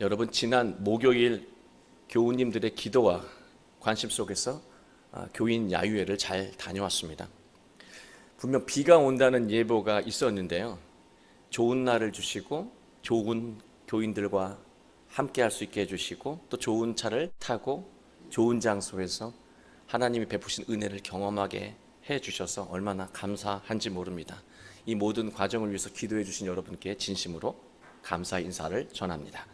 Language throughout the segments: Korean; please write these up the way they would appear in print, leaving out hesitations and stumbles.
여러분, 지난 목요일 교우님들의 기도와 관심 속에서 교인 야유회를 잘 다녀왔습니다. 분명 비가 온다는 예보가 있었는데요, 좋은 날을 주시고 좋은 교인들과 함께 할 수 있게 해주시고 또 좋은 차를 타고 좋은 장소에서 하나님이 베푸신 은혜를 경험하게 해주셔서 얼마나 감사한지 모릅니다. 이 모든 과정을 위해서 기도해 주신 여러분께 진심으로 감사 인사를 전합니다.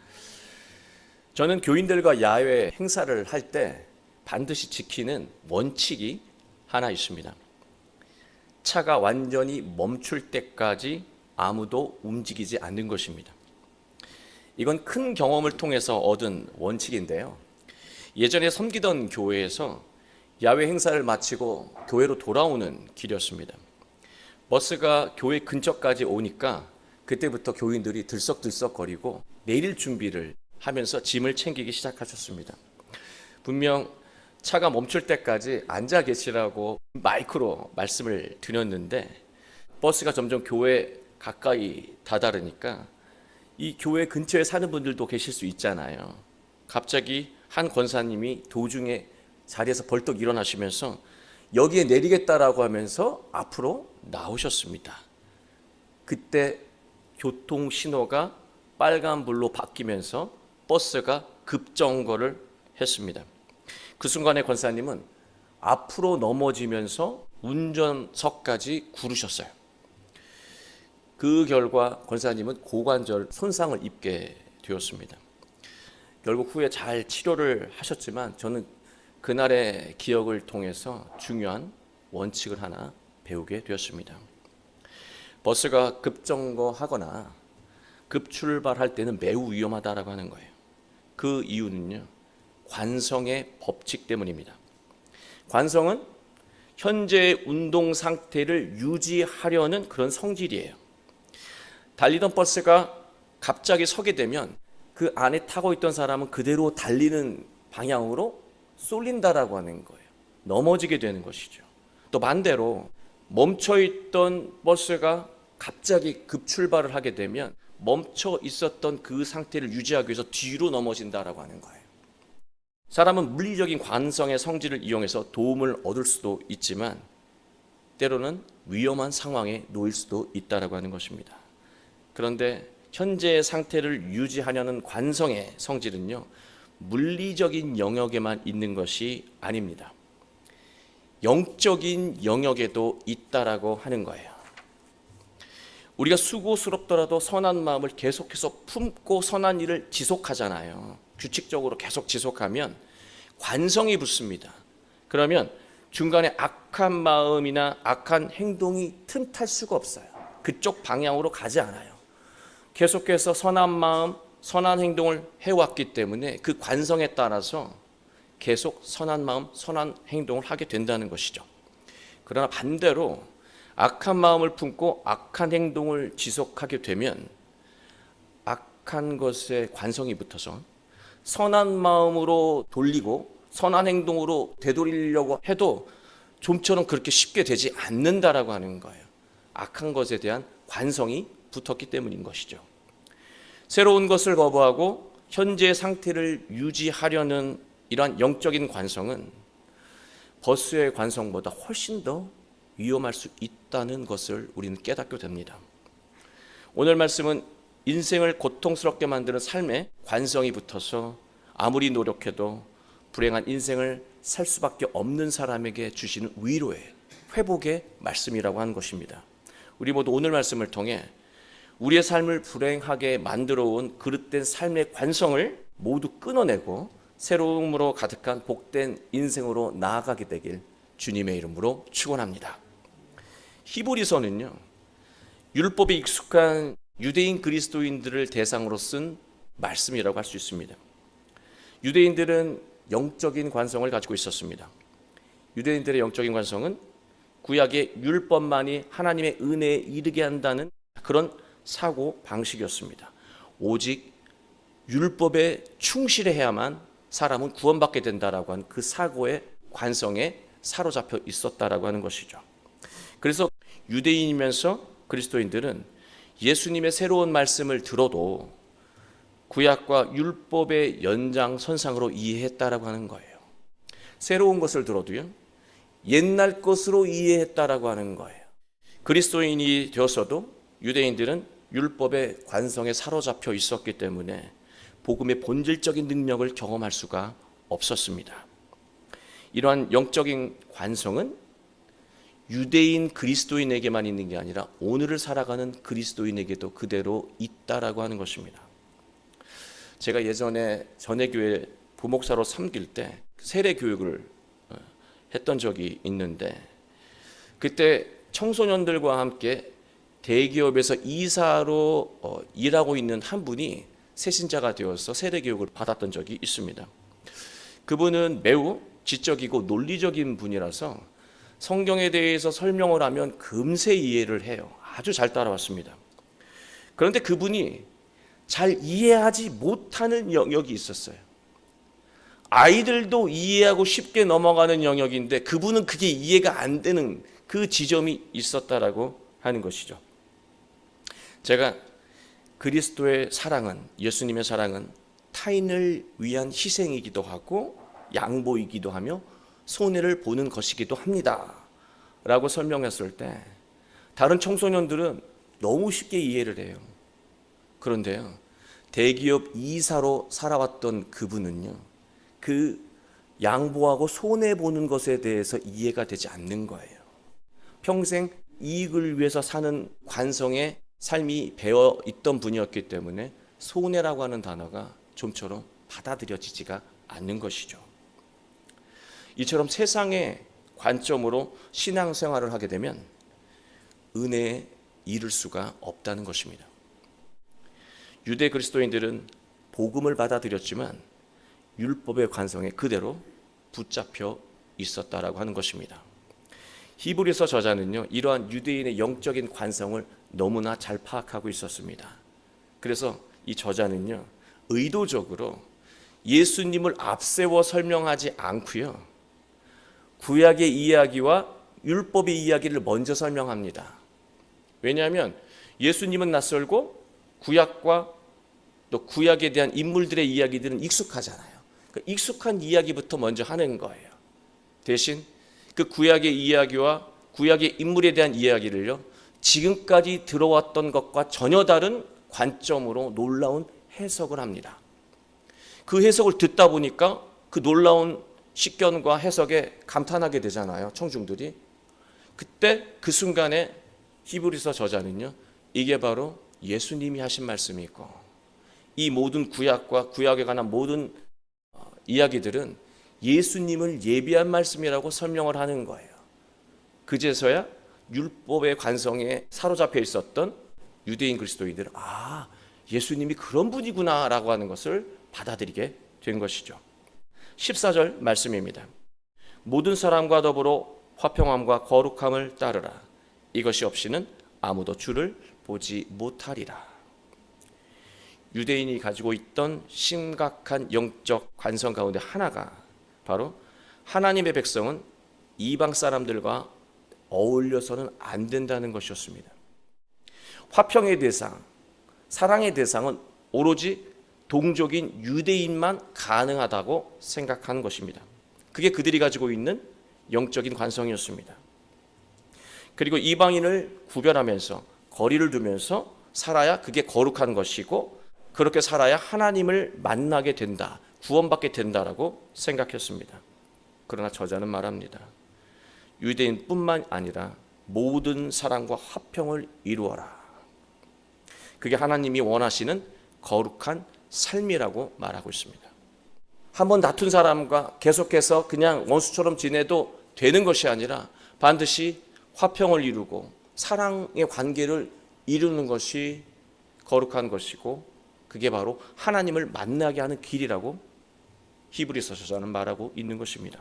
저는 교인들과 야외 행사를 할 때 반드시 지키는 원칙이 하나 있습니다. 차가 완전히 멈출 때까지 아무도 움직이지 않는 것입니다. 이건 큰 경험을 통해서 얻은 원칙인데요, 예전에 섬기던 교회에서 야외 행사를 마치고 교회로 돌아오는 길이었습니다. 버스가 교회 근처까지 오니까 그때부터 교인들이 들썩들썩거리고 내릴 준비를 하면서 짐을 챙기기 시작하셨습니다. 분명 차가 멈출 때까지 앉아 계시라고 마이크로 말씀을 드렸는데 버스가 점점 교회 가까이 다다르니까 이 교회 근처에 사는 분들도 계실 수 있잖아요. 갑자기 한 권사님이 도중에 자리에서 벌떡 일어나시면서 여기에 내리겠다라고 하면서 앞으로 나오셨습니다. 그때 교통 신호가 빨간불로 바뀌면서 버스가 급정거를 했습니다. 그 순간에 권사님은 앞으로 넘어지면서 운전석까지 구르셨어요. 그 결과 권사님은 고관절 손상을 입게 되었습니다. 결국 후에 잘 치료를 하셨지만 저는 그날의 기억을 통해서 중요한 원칙을 하나 배우게 되었습니다. 버스가 급정거하거나 급출발할 때는 매우 위험하다라고 하는 거예요. 그 이유는요, 관성의 법칙 때문입니다. 관성은 현재의 운동 상태를 유지하려는 그런 성질이에요. 달리던 버스가 갑자기 서게 되면 그 안에 타고 있던 사람은 그대로 달리는 방향으로 쏠린다라고 하는 거예요. 넘어지게 되는 것이죠. 또 반대로 멈춰있던 버스가 갑자기 급출발을 하게 되면 멈춰 있었던 그 상태를 유지하기 위해서 뒤로 넘어진다라고 하는 거예요. 사람은 물리적인 관성의 성질을 이용해서 도움을 얻을 수도 있지만 때로는 위험한 상황에 놓일 수도 있다라고 하는 것입니다. 그런데 현재의 상태를 유지하려는 관성의 성질은요, 물리적인 영역에만 있는 것이 아닙니다. 영적인 영역에도 있다라고 하는 거예요. 우리가 수고스럽더라도 선한 마음을 계속해서 품고 선한 일을 지속하잖아요. 규칙적으로 계속 지속하면 관성이 붙습니다. 그러면 중간에 악한 마음이나 악한 행동이 틈탈 수가 없어요. 그쪽 방향으로 가지 않아요. 계속해서 선한 마음, 선한 행동을 해왔기 때문에 그 관성에 따라서 계속 선한 마음, 선한 행동을 하게 된다는 것이죠. 그러나 반대로 악한 마음을 품고 악한 행동을 지속하게 되면 악한 것에 관성이 붙어서 선한 마음으로 돌리고 선한 행동으로 되돌리려고 해도 좀처럼 그렇게 쉽게 되지 않는다라고 하는 거예요. 악한 것에 대한 관성이 붙었기 때문인 것이죠. 새로운 것을 거부하고 현재의 상태를 유지하려는 이러한 영적인 관성은 버스의 관성보다 훨씬 더 위험할 수 있다는 것을 우리는 깨닫게 됩니다. 오늘 말씀은 인생을 고통스럽게 만드는 삶에 관성이 붙어서 아무리 노력해도 불행한 인생을 살 수밖에 없는 사람에게 주시는 위로의, 회복의 말씀이라고 하는 것입니다. 우리 모두 오늘 말씀을 통해 우리의 삶을 불행하게 만들어 온 그릇된 삶의 관성을 모두 끊어내고 새로움으로 가득한 복된 인생으로 나아가게 되길 주님의 이름으로 축원합니다. 히브리서는요, 율법에 익숙한 유대인 그리스도인들을 대상으로 쓴 말씀이라고 할 수 있습니다. 유대인들은 영적인 관성을 가지고 있었습니다. 유대인들의 영적인 관성은 구약의 율법만이 하나님의 은혜에 이르게 한다는 그런 사고 방식이었습니다. 오직 율법에 충실해야만 사람은 구원받게 된다라고 하는 그 사고의 관성에 사로잡혀 있었다라고 하는 것이죠. 그래서 유대인이면서 그리스도인들은 예수님의 새로운 말씀을 들어도 구약과 율법의 연장선상으로 이해했다라고 하는 거예요. 새로운 것을 들어도요, 옛날 것으로 이해했다라고 하는 거예요. 그리스도인이 되었어도 유대인들은 율법의 관성에 사로잡혀 있었기 때문에 복음의 본질적인 능력을 경험할 수가 없었습니다. 이러한 영적인 관성은 유대인 그리스도인에게만 있는 게 아니라 오늘을 살아가는 그리스도인에게도 그대로 있다라고 하는 것입니다. 제가 예전에 전회교회 부목사로 섬길 때 세례 교육을 했던 적이 있는데, 그때 청소년들과 함께 대기업에서 이사로 일하고 있는 한 분이 새신자가 되어서 세례 교육을 받았던 적이 있습니다. 그분은 매우 지적이고 논리적인 분이라서 성경에 대해서 설명을 하면 금세 이해를 해요. 아주 잘 따라왔습니다. 그런데 그분이 잘 이해하지 못하는 영역이 있었어요. 아이들도 이해하고 쉽게 넘어가는 영역인데 그분은 그게 이해가 안 되는 그 지점이 있었다라고 하는 것이죠. 제가 그리스도의 사랑은, 예수님의 사랑은 타인을 위한 희생이기도 하고 양보이기도 하며 손해를 보는 것이기도 합니다 라고 설명했을 때 다른 청소년들은 너무 쉽게 이해를 해요. 그런데요, 대기업 이사로 살아왔던 그분은요, 그 양보하고 손해보는 것에 대해서 이해가 되지 않는 거예요. 평생 이익을 위해서 사는 관성의 삶이 배어 있던 분이었기 때문에 손해라고 하는 단어가 좀처럼 받아들여지지가 않는 것이죠. 이처럼 세상의 관점으로 신앙생활을 하게 되면 은혜에 이를 수가 없다는 것입니다. 유대 그리스도인들은 복음을 받아들였지만 율법의 관성에 그대로 붙잡혀 있었다라고 하는 것입니다. 히브리서 저자는요, 이러한 유대인의 영적인 관성을 너무나 잘 파악하고 있었습니다. 그래서 이 저자는요, 의도적으로 예수님을 앞세워 설명하지 않고요, 구약의 이야기와 율법의 이야기를 먼저 설명합니다. 왜냐하면 예수님은 낯설고 구약과 또 구약에 대한 인물들의 이야기들은 익숙하잖아요. 그러니까 익숙한 이야기부터 먼저 하는 거예요. 대신 그 구약의 이야기와 구약의 인물에 대한 이야기를요, 지금까지 들어왔던 것과 전혀 다른 관점으로 놀라운 해석을 합니다. 그 해석을 듣다 보니까 그 놀라운 식견과 해석에 감탄하게 되잖아요, 청중들이. 그때 그 순간에 히브리서 저자는요, 이게 바로 예수님이 하신 말씀이고 이 모든 구약과 구약에 관한 모든 이야기들은 예수님을 예비한 말씀이라고 설명을 하는 거예요. 그제서야 율법의 관성에 사로잡혀 있었던 유대인 그리스도인들은 예수님이 그런 분이구나 라고 하는 것을 받아들이게 된 것이죠. 14절 말씀입니다. 모든 사람과 더불어 화평함과 거룩함을 따르라. 이것이 없이는 아무도 주를 보지 못하리라. 유대인이 가지고 있던 심각한 영적 관성 가운데 하나가 바로 하나님의 백성은 이방 사람들과 어울려서는 안 된다는 것이었습니다. 화평의 대상, 사랑의 대상은 오로지 동족인 유대인만 가능하다고 생각하는 것입니다. 그게 그들이 가지고 있는 영적인 관성이었습니다. 그리고 이방인을 구별하면서 거리를 두면서 살아야 그게 거룩한 것이고 그렇게 살아야 하나님을 만나게 된다, 구원받게 된다라고 생각했습니다. 그러나 저자는 말합니다. 유대인뿐만 아니라 모든 사람과 화평을 이루어라. 그게 하나님이 원하시는 거룩한 삶이라고 말하고 있습니다. 한번 다툰 사람과 계속해서 그냥 원수처럼 지내도 되는 것이 아니라 반드시 화평을 이루고 사랑의 관계를 이루는 것이 거룩한 것이고 그게 바로 하나님을 만나게 하는 길이라고 히브리서 저자는 말하고 있는 것입니다.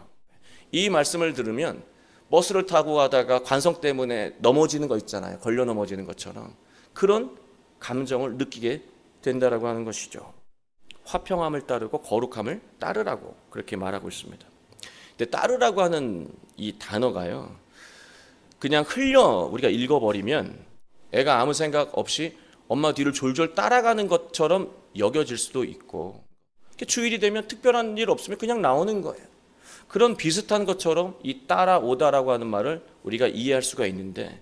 이 말씀을 들으면 버스를 타고 가다가 관성 때문에 넘어지는 거 있잖아요. 걸려 넘어지는 것처럼 그런 감정을 느끼게 된다라고 하는 것이죠. 화평함을 따르고 거룩함을 따르라고 그렇게 말하고 있습니다. 근데 따르라고 하는 이 단어가요, 그냥 흘려 우리가 읽어버리면 애가 아무 생각 없이 엄마 뒤를 졸졸 따라가는 것처럼 여겨질 수도 있고, 주일이 되면 특별한 일 없으면 그냥 나오는 거예요. 그런 비슷한 것처럼 이 따라오다라고 하는 말을 우리가 이해할 수가 있는데,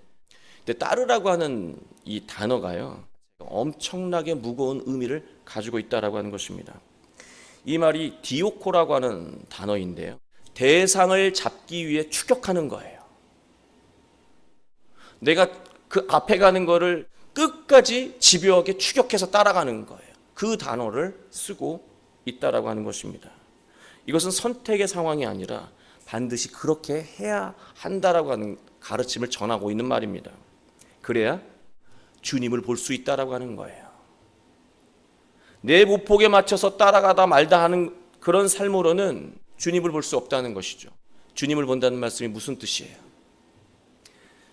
근데 따르라고 하는 이 단어가요, 엄청나게 무거운 의미를 가지고 있다라고 하는 것입니다. 이 말이 디오코라고 하는 단어인데요, 대상을 잡기 위해 추격하는 거예요. 내가 그 앞에 가는 거를 끝까지 집요하게 추격해서 따라가는 거예요. 그 단어를 쓰고 있다라고 하는 것입니다. 이것은 선택의 상황이 아니라 반드시 그렇게 해야 한다라고 하는 가르침을 전하고 있는 말입니다. 그래야 주님을 볼 수 있다라고 하는 거예요. 내 보폭에 맞춰서 따라가다 말다 하는 그런 삶으로는 주님을 볼 수 없다는 것이죠. 주님을 본다는 말씀이 무슨 뜻이에요?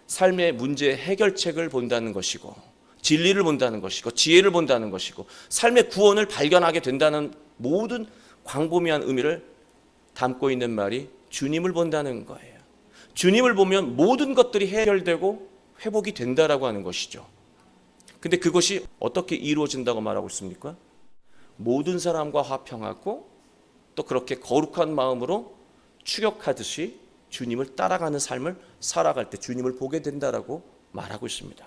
삶의 문제 해결책을 본다는 것이고, 진리를 본다는 것이고, 지혜를 본다는 것이고, 삶의 구원을 발견하게 된다는 모든 광범위한 의미를 담고 있는 말이 주님을 본다는 거예요. 주님을 보면 모든 것들이 해결되고 회복이 된다라고 하는 것이죠. 근데 그것이 어떻게 이루어진다고 말하고 있습니까? 모든 사람과 화평하고 또 그렇게 거룩한 마음으로 추격하듯이 주님을 따라가는 삶을 살아갈 때 주님을 보게 된다라고 말하고 있습니다.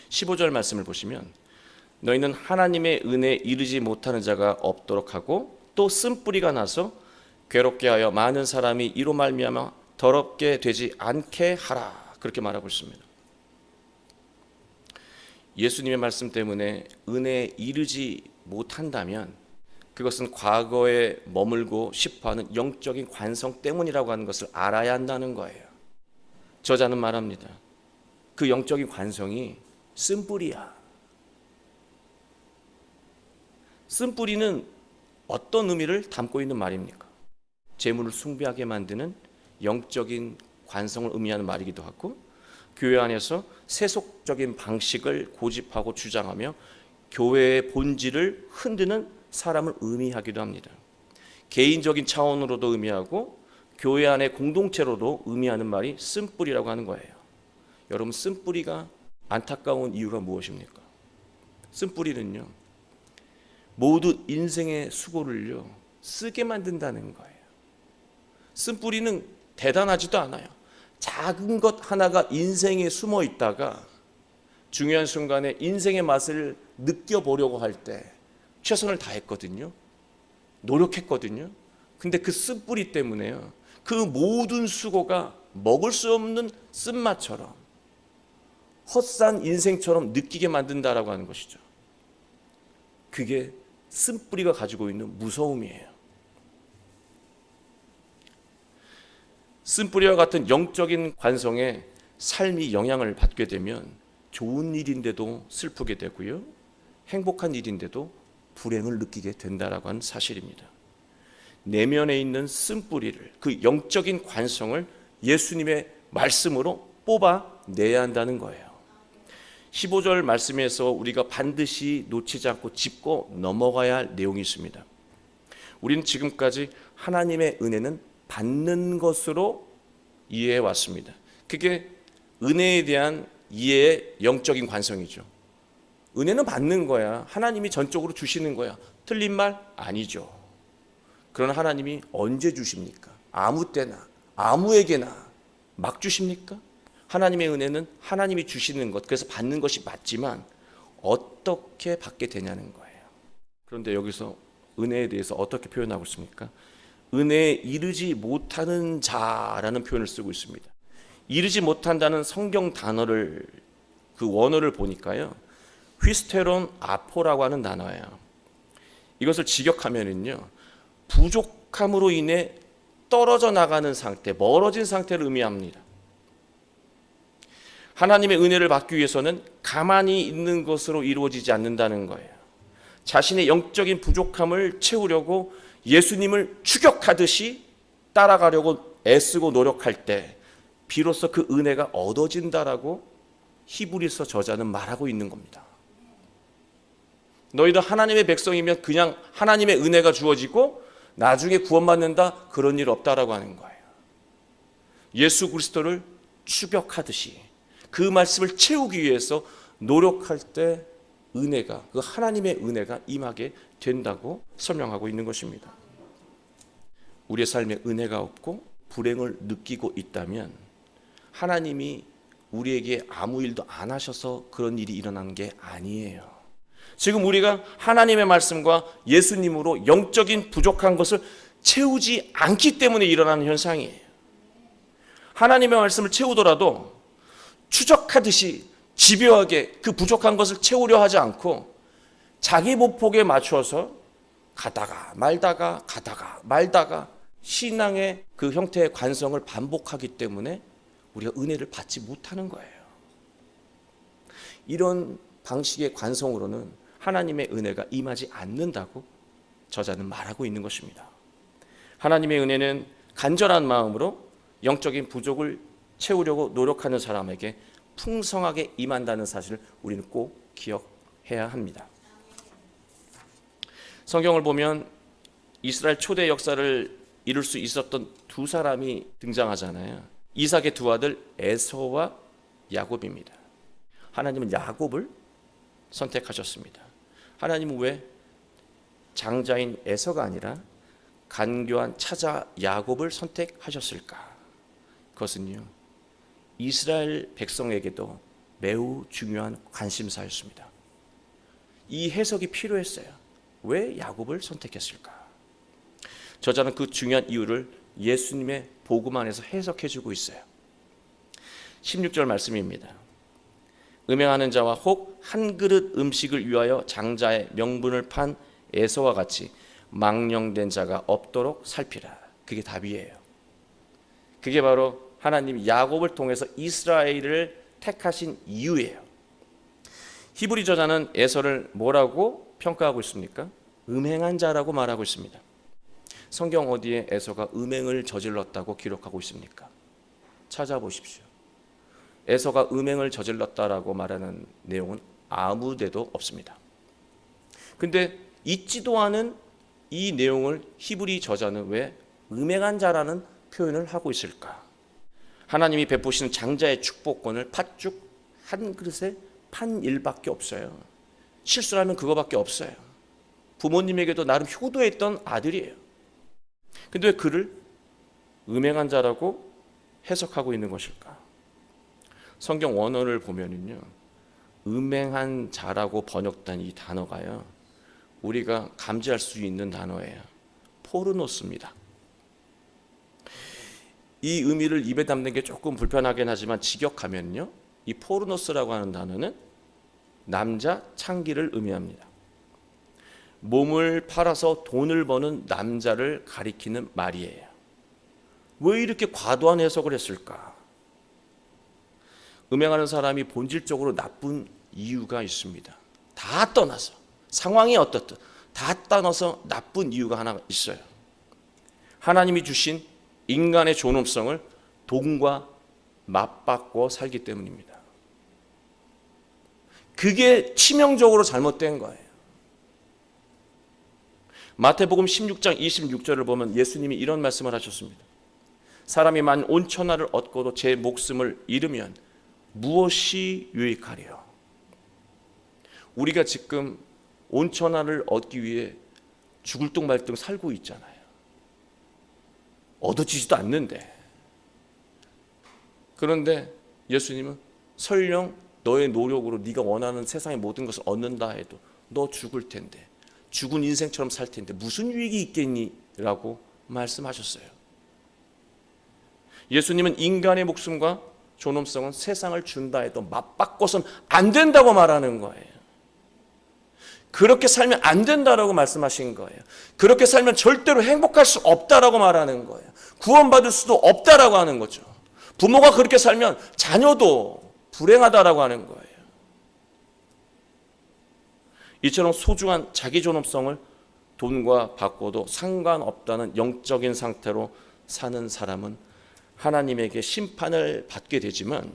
15절 말씀을 보시면, 너희는 하나님의 은혜에 이르지 못하는 자가 없도록 하고 또 쓴뿌리가 나서 괴롭게 하여 많은 사람이 이로 말미암아 더럽게 되지 않게 하라, 그렇게 말하고 있습니다. 예수님의 말씀 때문에 은혜에 이르지 못한다면 그것은 과거에 머물고 싶어하는 영적인 관성 때문이라고 하는 것을 알아야 한다는 거예요. 저자는 말합니다. 그 영적인 관성이 쓴뿌리야. 쓴뿌리는 어떤 의미를 담고 있는 말입니까? 재물을 숭배하게 만드는 영적인 관성을 의미하는 말이기도 하고, 교회 안에서 세속적인 방식을 고집하고 주장하며 교회의 본질을 흔드는 사람을 의미하기도 합니다. 개인적인 차원으로도 의미하고 교회 안의 공동체로도 의미하는 말이 쓴뿌리라고 하는 거예요. 여러분, 쓴뿌리가 안타까운 이유가 무엇입니까? 쓴뿌리는요, 모두 인생의 수고를요 쓰게 만든다는 거예요. 쓴뿌리는 대단하지도 않아요. 작은 것 하나가 인생에 숨어 있다가 중요한 순간에 인생의 맛을 느껴보려고 할 때 최선을 다했거든요. 노력했거든요. 근데 그 쓴뿌리 때문에요, 그 모든 수고가 먹을 수 없는 쓴맛처럼 헛산 인생처럼 느끼게 만든다라고 하는 것이죠. 그게 쓴뿌리가 가지고 있는 무서움이에요. 쓴뿌리와 같은 영적인 관성에 삶이 영향을 받게 되면 좋은 일인데도 슬프게 되고요, 행복한 일인데도 불행을 느끼게 된다라고 하는 사실입니다. 내면에 있는 쓴뿌리를, 그 영적인 관성을 예수님의 말씀으로 뽑아내야 한다는 거예요. 15절 말씀에서 우리가 반드시 놓치지 않고 짚고 넘어가야 할 내용이 있습니다. 우리는 지금까지 하나님의 은혜는 받는 것으로 이해해 왔습니다. 그게 은혜에 대한 이해의 영적인 관성이죠. 은혜는 받는 거야. 하나님이 전적으로 주시는 거야. 틀린 말 아니죠. 그러나 하나님이 언제 주십니까? 아무 때나 아무에게나 막 주십니까? 하나님의 은혜는 하나님이 주시는 것, 그래서 받는 것이 맞지만 어떻게 받게 되냐는 거예요. 그런데 여기서 은혜에 대해서 어떻게 표현하고 있습니까? 은혜에 이르지 못하는 자라는 표현을 쓰고 있습니다. 이르지 못한다는 성경 단어를, 그 원어를 보니까요, 휘스테론 아포라고 하는 단어예요. 이것을 직역하면은요, 부족함으로 인해 떨어져 나가는 상태, 멀어진 상태를 의미합니다. 하나님의 은혜를 받기 위해서는 가만히 있는 것으로 이루어지지 않는다는 거예요. 자신의 영적인 부족함을 채우려고 예수님을 추격하듯이 따라가려고 애쓰고 노력할 때 비로소 그 은혜가 얻어진다라고 히브리서 저자는 말하고 있는 겁니다. 너희도 하나님의 백성이면 그냥 하나님의 은혜가 주어지고 나중에 구원받는다, 그런 일 없다라고 하는 거예요. 예수 그리스도를 추격하듯이 그 말씀을 채우기 위해서 노력할 때 은혜가, 그 하나님의 은혜가 임하게 된다고 설명하고 있는 것입니다. 우리의 삶에 은혜가 없고 불행을 느끼고 있다면 하나님이 우리에게 아무 일도 안 하셔서 그런 일이 일어나는 게 아니에요. 지금 우리가 하나님의 말씀과 예수님으로 영적인 부족한 것을 채우지 않기 때문에 일어나는 현상이에요. 하나님의 말씀을 채우더라도 추적하듯이 집요하게 그 부족한 것을 채우려 하지 않고 자기 보폭에 맞춰서 가다가 말다가 신앙의 그 형태의 관성을 반복하기 때문에 우리가 은혜를 받지 못하는 거예요. 이런 방식의 관성으로는 하나님의 은혜가 임하지 않는다고 저자는 말하고 있는 것입니다. 하나님의 은혜는 간절한 마음으로 영적인 부족을 채우려고 노력하는 사람에게 풍성하게 임한다는 사실을 우리는 꼭 기억해야 합니다. 성경을 보면 이스라엘 초대 역사를 이룰 수 있었던 두 사람이 등장하잖아요. 이삭의 두 아들 에서와 야곱입니다. 하나님은 야곱을 선택하셨습니다. 하나님은 왜 장자인 에서가 아니라 간교한 차자 야곱을 선택하셨을까? 그것은요, 이스라엘 백성에게도 매우 중요한 관심사였습니다. 이 해석이 필요했어요. 왜 야곱을 선택했을까? 저자는 그 중요한 이유를 예수님의 복음 안에서 해석해주고 있어요. 16절 말씀입니다. 음행하는 자와 혹 한 그릇 음식을 위하여 장자의 명분을 판 에서와 같이 망령된 자가 없도록 살피라. 그게 답이에요. 그게 바로 하나님 야곱을 통해서 이스라엘을 택하신 이유예요. 히브리 저자는 에서를 뭐라고 평가하고 있습니까? 음행한 자라고 말하고 있습니다. 성경 어디에 에서가 음행을 저질렀다고 기록하고 있습니까? 찾아보십시오. 에서가 음행을 저질렀다라고 말하는 내용은 아무 데도 없습니다. 근데 있지도 않은 이 내용을 히브리 저자는 왜 음행한 자라는 표현을 하고 있을까? 하나님이 베푸시는 장자의 축복권을 팥죽 한 그릇에 판 일밖에 없어요. 실수하면 그거밖에 없어요. 부모님에게도 나름 효도했던 아들이에요. 근데 왜 그를 음행한 자라고 해석하고 있는 것일까? 성경 원어를 보면은요, 음행한 자라고 번역된 이 단어가요, 우리가 감지할 수 있는 단어예요. 포르노스입니다. 이 의미를 입에 담는 게 조금 불편하긴 하지만 직역하면요, 이 포르노스라고 하는 단어는 남자 창기를 의미합니다. 몸을 팔아서 돈을 버는 남자를 가리키는 말이에요. 왜 이렇게 과도한 해석을 했을까? 음행하는 사람이 본질적으로 나쁜 이유가 있습니다. 다 떠나서 상황이 어떻든 다 떠나서 나쁜 이유가 하나 있어요. 하나님이 주신 인간의 존엄성을 돈과 맞바꿔 살기 때문입니다. 그게 치명적으로 잘못된 거예요. 마태복음 16장 26절을 보면 예수님이 이런 말씀을 하셨습니다. 사람이 만 온 천하를 얻고도 제 목숨을 잃으면 무엇이 유익하리요? 우리가 지금 온 천하를 얻기 위해 죽을 둥 말 둥 살고 있잖아요. 얻어지지도 않는데. 그런데 예수님은 설령 너의 노력으로 네가 원하는 세상의 모든 것을 얻는다 해도 너 죽을 텐데, 죽은 인생처럼 살 텐데 무슨 유익이 있겠니? 라고 말씀하셨어요. 예수님은 인간의 목숨과 존엄성은 세상을 준다 해도 맞바꿔서는 안 된다고 말하는 거예요. 그렇게 살면 안 된다라고 말씀하신 거예요. 그렇게 살면 절대로 행복할 수 없다라고 말하는 거예요. 구원받을 수도 없다라고 하는 거죠. 부모가 그렇게 살면 자녀도 불행하다라고 하는 거예요. 이처럼 소중한 자기 존엄성을 돈과 바꿔도 상관없다는 영적인 상태로 사는 사람은 하나님에게 심판을 받게 되지만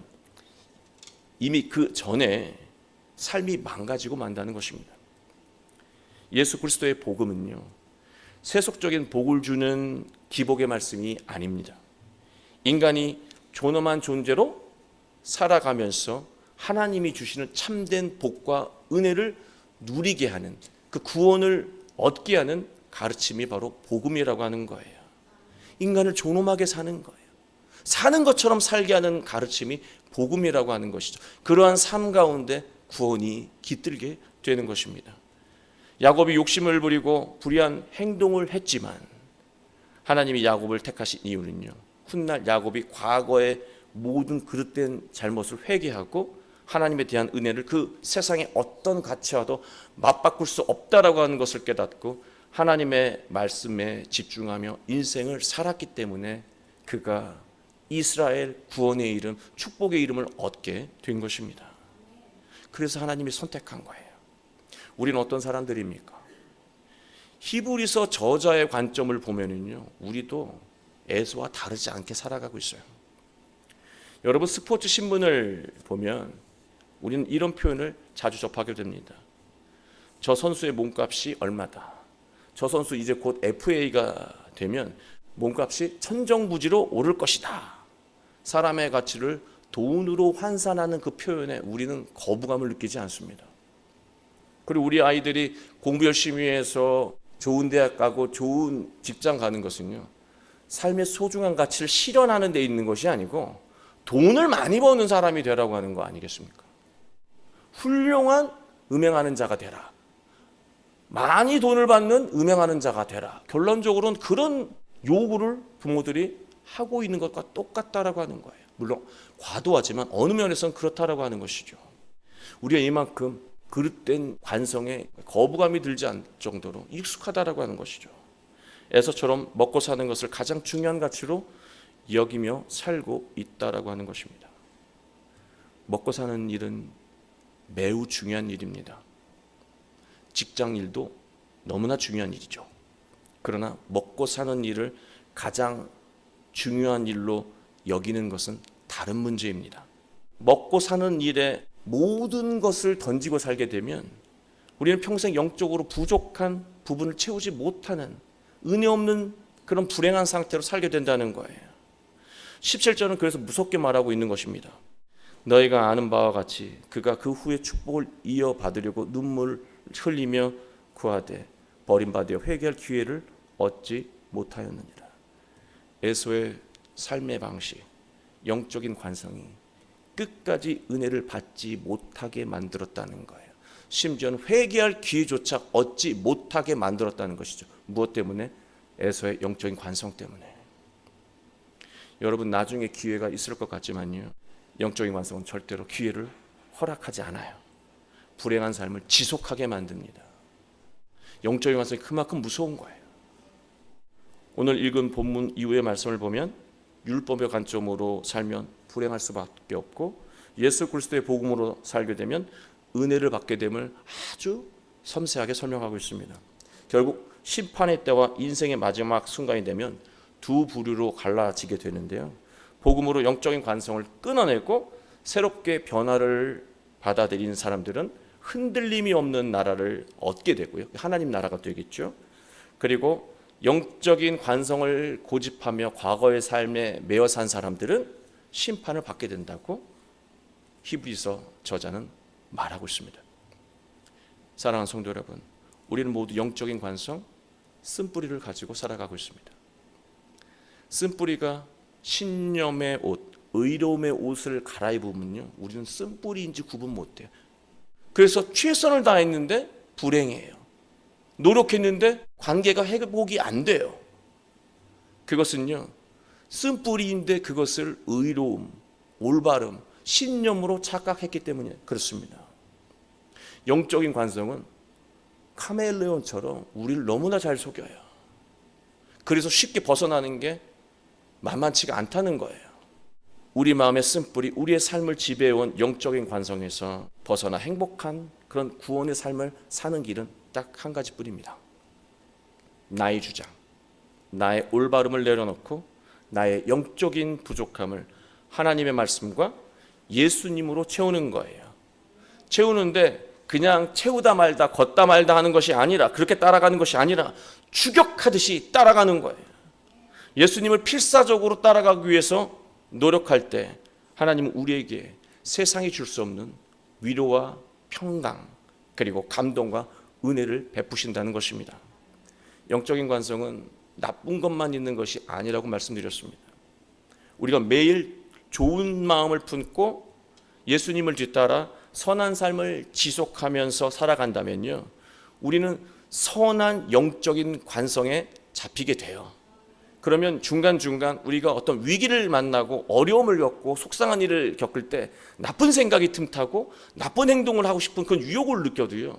이미 그 전에 삶이 망가지고 만다는 것입니다. 예수 그리스도의 복음은요, 세속적인 복을 주는 기복의 말씀이 아닙니다. 인간이 존엄한 존재로 살아가면서 하나님이 주시는 참된 복과 은혜를 누리게 하는, 그 구원을 얻게 하는 가르침이 바로 복음이라고 하는 거예요. 인간을 존엄하게 사는 거예요. 사는 것처럼 살게 하는 가르침이 복음이라고 하는 것이죠. 그러한 삶 가운데 구원이 깃들게 되는 것입니다. 야곱이 욕심을 부리고 불의한 행동을 했지만 하나님이 야곱을 택하신 이유는요, 훗날 야곱이 과거의 모든 그릇된 잘못을 회개하고 하나님에 대한 은혜를 그 세상의 어떤 가치와도 맞바꿀 수 없다라고 하는 것을 깨닫고 하나님의 말씀에 집중하며 인생을 살았기 때문에 그가 이스라엘 구원의 이름, 축복의 이름을 얻게 된 것입니다. 그래서 하나님이 선택한 거예요. 우리는 어떤 사람들입니까? 히브리서 저자의 관점을 보면은요, 우리도 에서와 다르지 않게 살아가고 있어요. 여러분, 스포츠 신문을 보면 우리는 이런 표현을 자주 접하게 됩니다. 저 선수의 몸값이 얼마다. 저 선수 이제 곧 FA가 되면 몸값이 천정부지로 오를 것이다. 사람의 가치를 돈으로 환산하는 그 표현에 우리는 거부감을 느끼지 않습니다. 그리고 우리 아이들이 공부 열심히 해서 좋은 대학 가고 좋은 직장 가는 것은요, 삶의 소중한 가치를 실현하는 데 있는 것이 아니고 돈을 많이 버는 사람이 되라고 하는 거 아니겠습니까? 훌륭한 음행하는 자가 되라. 많이 돈을 받는 음행하는 자가 되라. 결론적으로는 그런 요구를 부모들이 하고 있는 것과 똑같다라고 하는 거예요. 물론 과도하지만 어느 면에서는 그렇다라고 하는 것이죠. 우리가 이만큼 그릇된 관성에 거부감이 들지 않을 정도로 익숙하다라고 하는 것이죠. 에서처럼 먹고 사는 것을 가장 중요한 가치로 여기며 살고 있다라고 하는 것입니다. 먹고 사는 일은 매우 중요한 일입니다. 직장 일도 너무나 중요한 일이죠. 그러나 먹고 사는 일을 가장 중요한 일로 여기는 것은 다른 문제입니다. 먹고 사는 일에 모든 것을 던지고 살게 되면 우리는 평생 영적으로 부족한 부분을 채우지 못하는 은혜 없는 그런 불행한 상태로 살게 된다는 거예요. 17절은 그래서 무섭게 말하고 있는 것입니다. 너희가 아는 바와 같이 그가 그 후에 축복을 이어받으려고 눈물 흘리며 구하되 버림받아 회개할 기회를 얻지 못하였느니라. 에서의 삶의 방식, 영적인 관성이 끝까지 은혜를 받지 못하게 만들었다는 거예요. 심지어는 회개할 기회조차 얻지 못하게 만들었다는 것이죠. 무엇 때문에? 에서의 영적인 관성 때문에. 여러분, 나중에 기회가 있을 것 같지만요, 영적인 관성은 절대로 기회를 허락하지 않아요. 불행한 삶을 지속하게 만듭니다. 영적인 관성이 그만큼 무서운 거예요. 오늘 읽은 본문 이후의 말씀을 보면 율법의 관점으로 살면 불행할 수밖에 없고 예수 그리스도의 복음으로 살게 되면 은혜를 받게 됨을 아주 섬세하게 설명하고 있습니다. 결국 심판의 때와 인생의 마지막 순간이 되면 두 부류로 갈라지게 되는데요. 복음으로 영적인 관성을 끊어내고 새롭게 변화를 받아들이는 사람들은 흔들림이 없는 나라를 얻게 되고요. 하나님 나라가 되겠죠. 그리고 영적인 관성을 고집하며 과거의 삶에 매여 산 사람들은 심판을 받게 된다고 히브리서 저자는 말하고 있습니다. 사랑하는 성도 여러분, 우리는 모두 영적인 관성, 쓴뿌리를 가지고 살아가고 있습니다. 쓴뿌리가 신념의 옷, 의로움의 옷을 갈아입으면요, 우리는 쓴뿌리인지 구분 못해요. 그래서 최선을 다했는데 불행해요. 노력했는데 관계가 회복이 안 돼요. 그것은요, 쓴뿌리인데 그것을 의로움, 올바름, 신념으로 착각했기 때문에 그렇습니다. 영적인 관성은 카멜레온처럼 우리를 너무나 잘 속여요. 그래서 쉽게 벗어나는 게 만만치가 않다는 거예요. 우리 마음의 쓴뿌리, 우리의 삶을 지배해온 영적인 관성에서 벗어나 행복한 그런 구원의 삶을 사는 길은 딱 한 가지뿐입니다. 나의 주장, 나의 올바름을 내려놓고 나의 영적인 부족함을 하나님의 말씀과 예수님으로 채우는 거예요. 채우는데 그냥 채우다 말다 걷다 말다 하는 것이 아니라, 그렇게 따라가는 것이 아니라 추격하듯이 따라가는 거예요. 예수님을 필사적으로 따라가기 위해서 노력할 때 하나님은 우리에게 세상이 줄 수 없는 위로와 평강 그리고 감동과 은혜를 베푸신다는 것입니다. 영적인 관성은 나쁜 것만 있는 것이 아니라고 말씀드렸습니다. 우리가 매일 좋은 마음을 품고 예수님을 뒤따라 선한 삶을 지속하면서 살아간다면요, 우리는 선한 영적인 관성에 잡히게 돼요. 그러면 중간중간 우리가 어떤 위기를 만나고 어려움을 겪고 속상한 일을 겪을 때 나쁜 생각이 틈타고 나쁜 행동을 하고 싶은 그런 유혹을 느껴도요,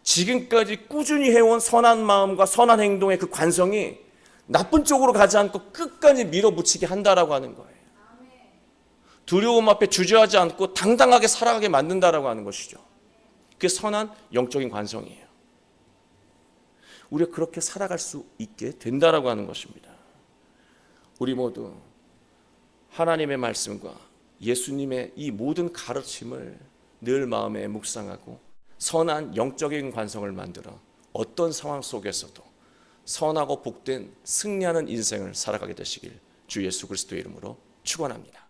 지금까지 꾸준히 해온 선한 마음과 선한 행동의 그 관성이 나쁜 쪽으로 가지 않고 끝까지 밀어붙이게 한다라고 하는 거예요. 두려움 앞에 주저하지 않고 당당하게 살아가게 만든다라고 하는 것이죠. 그게 선한 영적인 관성이에요. 우리가 그렇게 살아갈 수 있게 된다라고 하는 것입니다. 우리 모두 하나님의 말씀과 예수님의 이 모든 가르침을 늘 마음에 묵상하고 선한 영적인 관성을 만들어 어떤 상황 속에서도 선하고 복된 승리하는 인생을 살아가게 되시길 주 예수 그리스도의 이름으로 축원합니다.